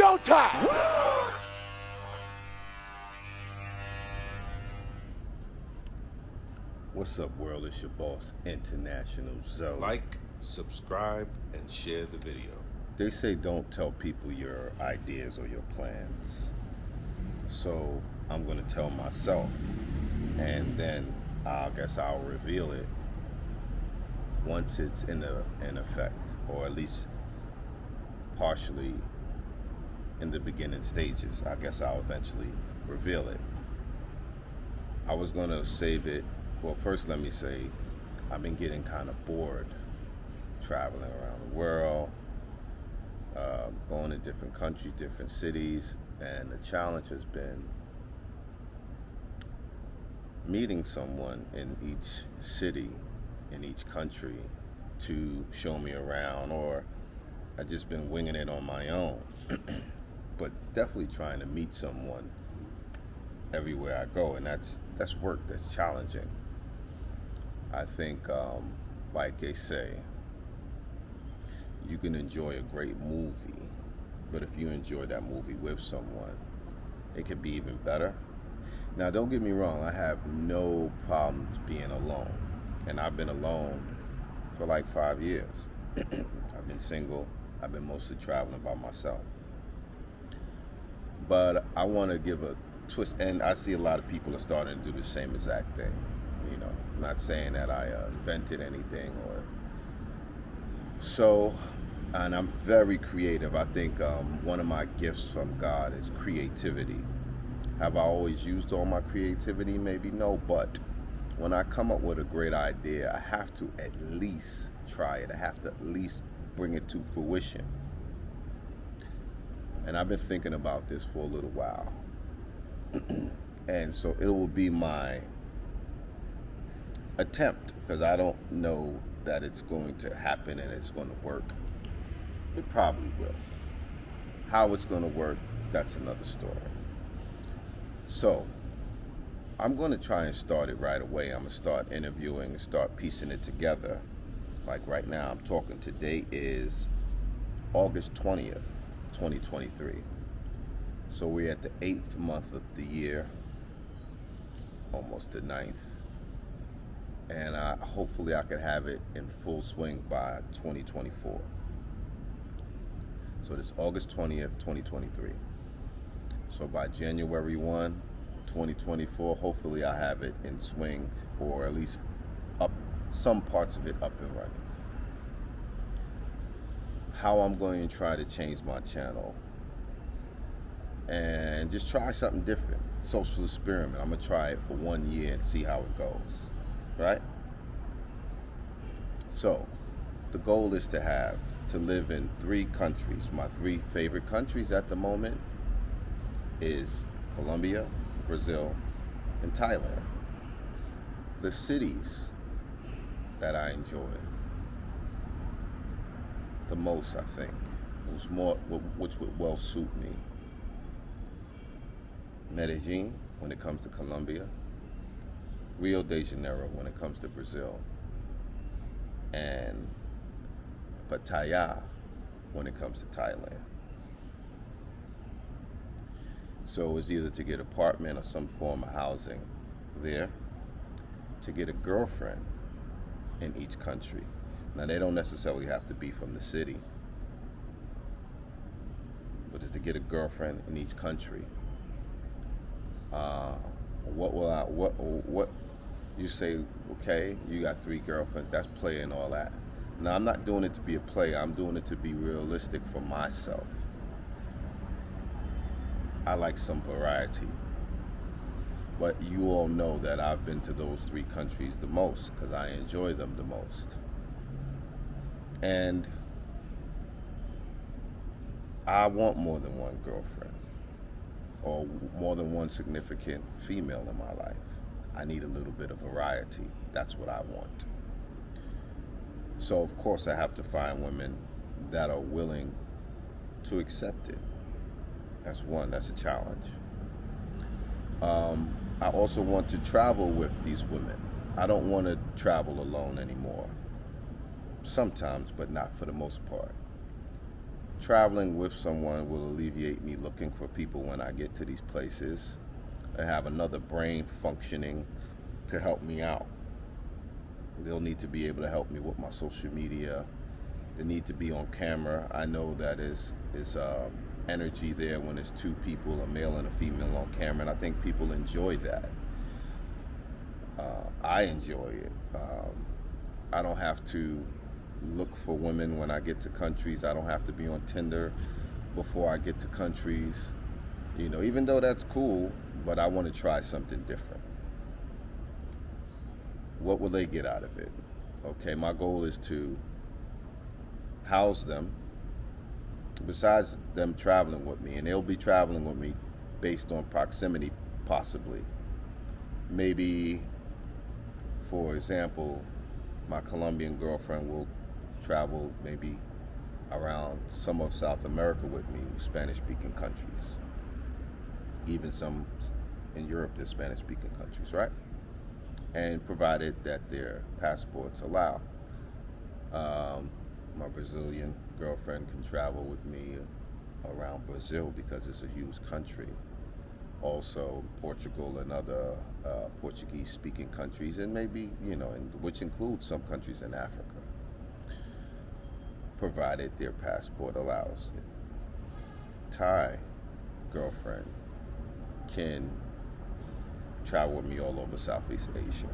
showtime! What's up, world? It's your boss, International Zoe. Like, subscribe, and share the video. They say don't tell people your ideas or your plans. So I'm going to tell myself, and then I guess I'll reveal it once it's in effect, or at least partially in the beginning stages. I guess I'll eventually reveal it. I was going to save it. Well, first let me say, I've been getting kind of bored traveling around the world, going to different countries, different cities, and the challenge has been meeting someone in each city, in each country, to show me around, or I've just been winging it on my own. But definitely trying to meet someone everywhere I go, and that's work, that's challenging. I think, like they say, you can enjoy a great movie, but if you enjoy that movie with someone, it could be even better. Now, don't get me wrong, I have no problems being alone, and I've been alone for like 5 years. I've been single, I've been mostly traveling by myself. But I want to give a twist, and I see a lot of people are starting to do the same exact thing. You know, I'm not saying that I invented anything, or so, and I'm very creative. I think one of my gifts from God is creativity. Have I always used all my creativity? Maybe no, but when I come up with a great idea, I have to at least try it. I have to at least bring it to fruition. And I've been thinking about this for a little while. And so it will be my attempt, because I don't know that it's going to happen and it's going to work. It probably will. How it's going to work, that's another story. So I'm going to try and start it right away. I'm going to start interviewing and start piecing it together. Like right now, I'm talking, today is August 20th, 2023. So we're at the 8th month of the year, almost the 9th. And hopefully I could have it in full swing by 2024. So this August 20th, 2023. So by January 1, 2024, hopefully I have it in swing, or at least up, some parts of it up and running. How I'm going to try to change my channel and just try something different. Social experiment. I'm going to try it for 1 year and see how it goes. Right? So, the goal is to live in 3 countries. My 3 favorite countries at the moment is Colombia, Brazil, and Thailand. The cities that I enjoy the most, I think, which would well suit me. Medellin, when it comes to Colombia. Rio de Janeiro when it comes to Brazil, and Pattaya when it comes to Thailand. So it's either to get an apartment or some form of housing there, to get a girlfriend in each country. Now, they don't necessarily have to be from the city, but it's to get a girlfriend in each country. What you say, okay, you got 3 girlfriends, that's play and all that. Now, I'm not doing it to be a play, I'm doing it to be realistic for myself. I like some variety. But you all know that I've been to those 3 countries the most, because I enjoy them the most. And I want more than one girlfriend, or more than one significant female in my life. I need a little bit of variety. That's what I want. So, of course, I have to find women that are willing to accept it. That's a challenge. I also want to travel with these women. I don't want to travel alone anymore. Sometimes, but not for the most part. traveling with someone will alleviate me looking for people when I get to these places. I have another brain functioning to help me out. They'll need to be able to help me with my social media. They need to be on camera. I know that is energy there when it's two people, a male and a female on camera, and I think people enjoy that. I enjoy it. I don't have to look for women when I get to countries. I don't have to be on Tinder before I get to countries. Even though that's cool, but I want to try something different. What will they get out of it? Okay, my goal is to house them, besides them traveling with me, and they'll be traveling with me based on proximity, possibly. Maybe, for example, my Colombian girlfriend will travel maybe around some of South America with me, Spanish-speaking countries. Even some in Europe, there's Spanish-speaking countries, right? And provided that their passports allow. My Brazilian girlfriend can travel with me around Brazil because it's a huge country. Also, Portugal and other Portuguese-speaking countries, and maybe, which includes some countries in Africa, provided their passport allows it. Thai girlfriend can travel with me all over Southeast Asia.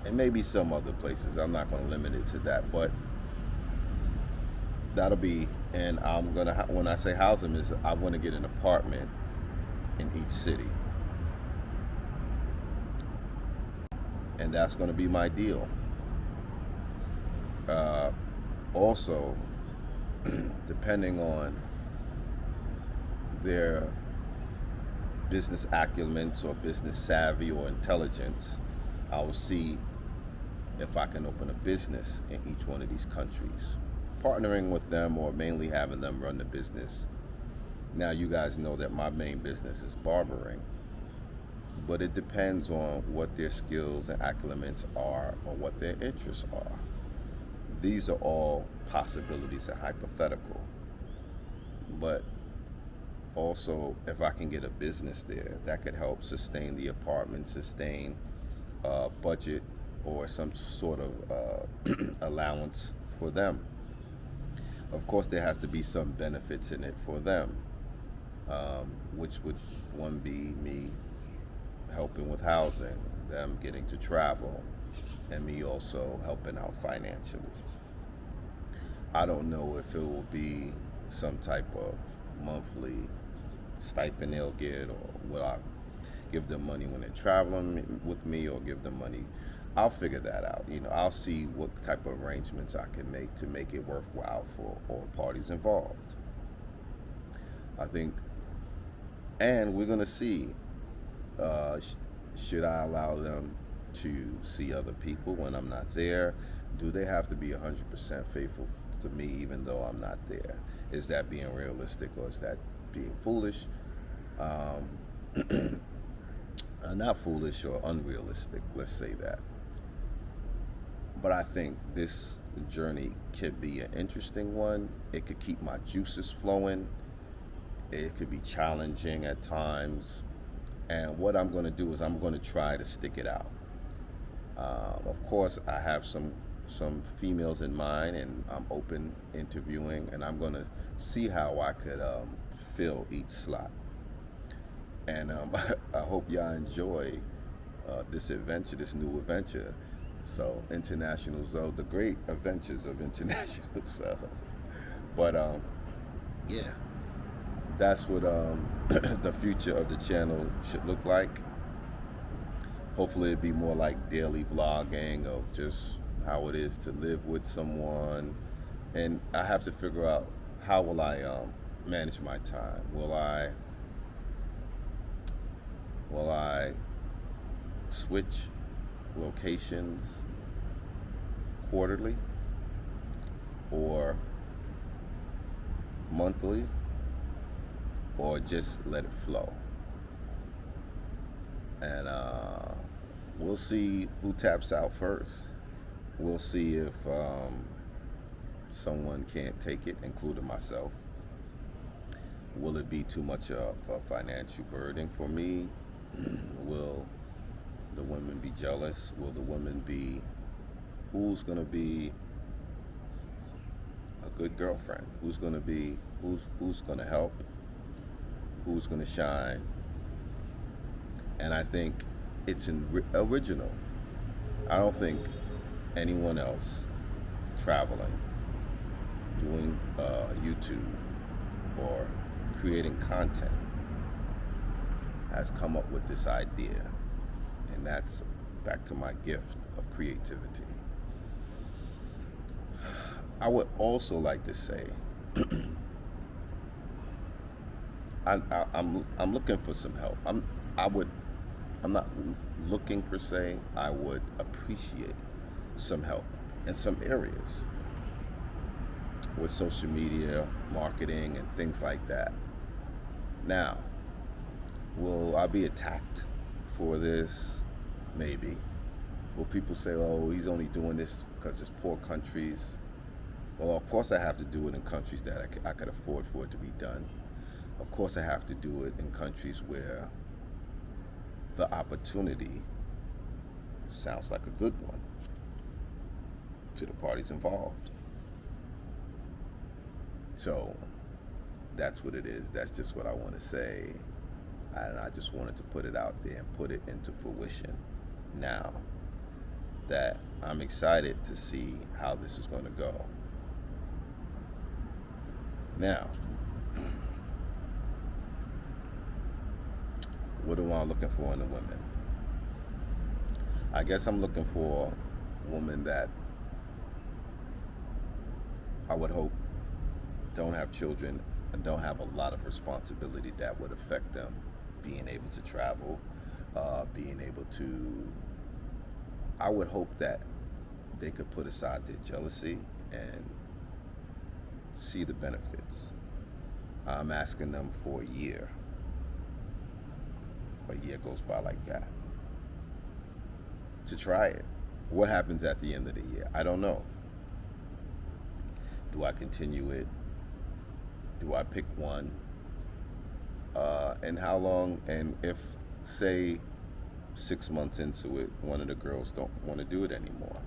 And maybe some other places. I'm not going to limit it to that, but that'll be, and I'm going to, when I say house them, is I want to get an apartment in each city. And that's going to be my deal. Also, depending on their business acumen or business savvy or intelligence, I will see if I can open a business in each one of these countries, partnering with them or mainly having them run the business. Now, you guys know that my main business is barbering, but it depends on what their skills and accliments are or what their interests are. These are all possibilities and hypothetical, but also, if I can get a business there, that could help sustain the apartment, sustain budget or some sort of allowance for them. Of course, there has to be some benefits in it for them, which would one be me helping with housing, them getting to travel, and me also helping out financially. I don't know if it will be some type of monthly stipend they'll get, or will I give them money when they're traveling with me, or give them money. I'll figure that out. I'll see what type of arrangements I can make to make it worthwhile for all parties involved. I think, and we're going to see, should I allow them to see other people when I'm not there? Do they have to be 100% faithful to me even though I'm not there? Is that being realistic, or is that being foolish? Not foolish or unrealistic, let's say that. But I think this journey could be an interesting one. It could keep my juices flowing. It could be challenging at times. And what I'm going to do is I'm going to try to stick it out. Of course, I have some females in mind, and I'm open interviewing, and I'm going to see how I could fill each slot. And I hope y'all enjoy this adventure, this new adventure. So, International Zoe, the great adventures of International Zoe. But yeah, that's what the future of the channel should look like. Hopefully it'd be more like daily vlogging of just how it is to live with someone. And I have to figure out, how will I manage my time? Will I switch locations quarterly or monthly, or just let it flow? And we'll see who taps out first. We'll see if someone can't take it, including myself? Will it be too much of a financial burden for me? Will the women be jealous? Will the women be, who's going to be a good girlfriend? Who's going to be, who's going to help? Who's going to shine? And I think it's original. I don't think anyone else traveling, doing YouTube, or creating content has come up with this idea. And that's back to my gift of creativity. I would also like to say, I'm looking for some help. I'm not looking per se. I would appreciate some help in some areas with social media, marketing, and things like that. Now, will I be attacked for this? Maybe. Will people say, oh, he's only doing this because it's poor countries? Well, of course I have to do it in countries that I could afford for it to be done. Of course I have to do it in countries where the opportunity sounds like a good one to the parties involved. So that's what it is. That's just what I want to say. And I just wanted to put it out there and put it into fruition now that I'm excited to see how this is going to go. Now, what am I looking for in a woman? I guess I'm looking for a woman that I would hope don't have children and don't have a lot of responsibility that would affect them being able to travel, being able to, I would hope that they could put aside their jealousy and see the benefits. I'm asking them for a year. A year goes by like that. To try it. What happens at the end of the year? I don't know. Do I continue it? Do I pick one? And how long? And if, say, 6 months into it, one of the girls don't want to do it anymore.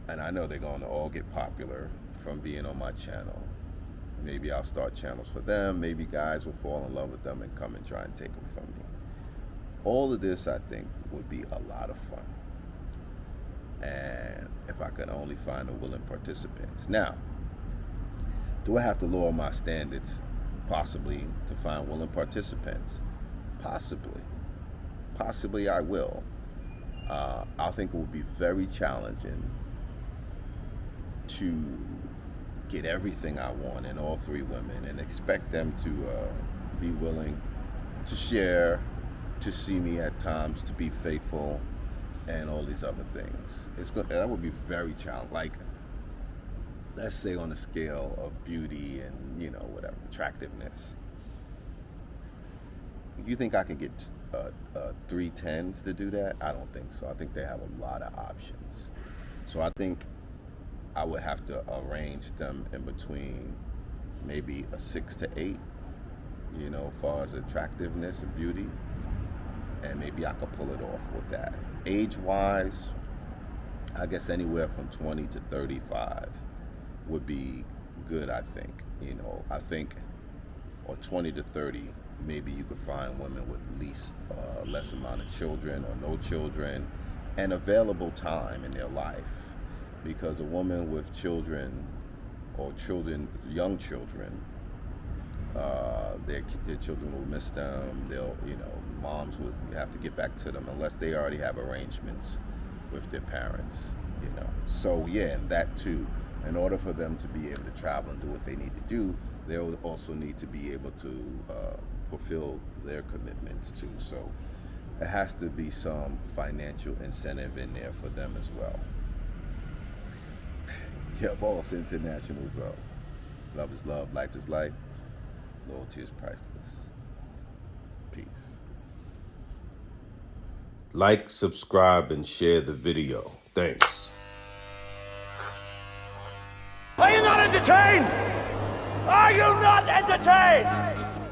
And I know they're going to all get popular from being on my channel. Maybe I'll start channels for them. Maybe guys will fall in love with them and come and try and take them from me. All of this, I think, would be a lot of fun. And if I could only find the willing participants. Now, do I have to lower my standards, possibly, to find willing participants? Possibly. Possibly I will. I think it will be very challenging to get everything I want in all three women and expect them to be willing to share, to see me at times, to be faithful, and all these other things. That would be very challenging. Like, let's say on a scale of beauty and, whatever, attractiveness. You think I can get 3 10s to do that? I don't think so. I think they have a lot of options. So I think I would have to arrange them in between maybe a 6 to 8, as far as attractiveness and beauty. And maybe I could pull it off with that. Age-wise, I guess anywhere from 20 to 35 would be good, I think. I think, or 20 to 30, maybe you could find women with at least less amount of children or no children and available time in their life. Because a woman with children or young children, their children will miss them. They'll, moms would have to get back to them unless they already have arrangements with their parents, So yeah, that too. In order for them to be able to travel and do what they need to do, they will also need to be able to fulfill their commitments too. So it has to be some financial incentive in there for them as well. Yeah, boss, International Zoe. Love is love, life is life. Loyalty is priceless. Peace. Like, subscribe, and share the video. Thanks. entertained? Are you not entertained?